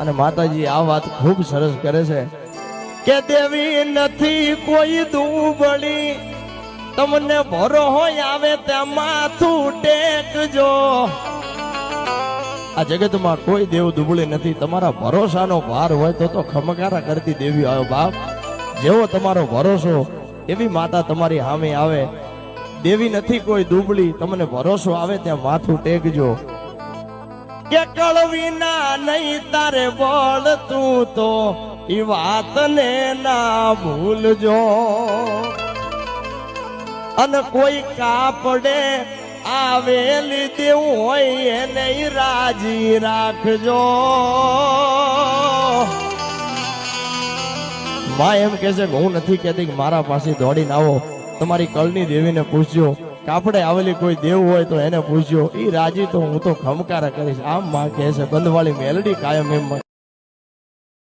અને માતાજી આ વાત ખૂબ સરસ કરે છે કે દેવી નથી કોઈ દુબળી, તમને ભરો હોય આવે ત્યાં માથું ટેકજો। આ જગતમાં કોઈ દેવ દુબળી નથી, તમારા ભરોસાનો ભાર હોય તો ખમકારા કરતી દેવી આવ્યો બાપ। જેવો તમારો ભરોસો એવી માતા તમારી સામે આવે। દેવી નથી કોઈ દુબળી, તમને ભરોસો આવે ત્યાં માથું ટેકજો। કે કળવી ના નહીં તારે બોલ તું તો ઈ વાતને ના ભૂલજો। અને કોઈ કાપડે આવેલી દેવું હોય એને રાજી રાખજો। માં એમ કે છે કે હું નથી કહેતી કે મારા પાસે દોડીને આવો, તમારી કળની દેવીને પૂછજો। કાપડે આવેલી કોઈ દેવ હોય તો એને પૂછજો, ઈ રાજી તો હું તો ખમકારા કરીશ। આમ માં કહે છે, બંધવાળી મેલડી કાયમ એમ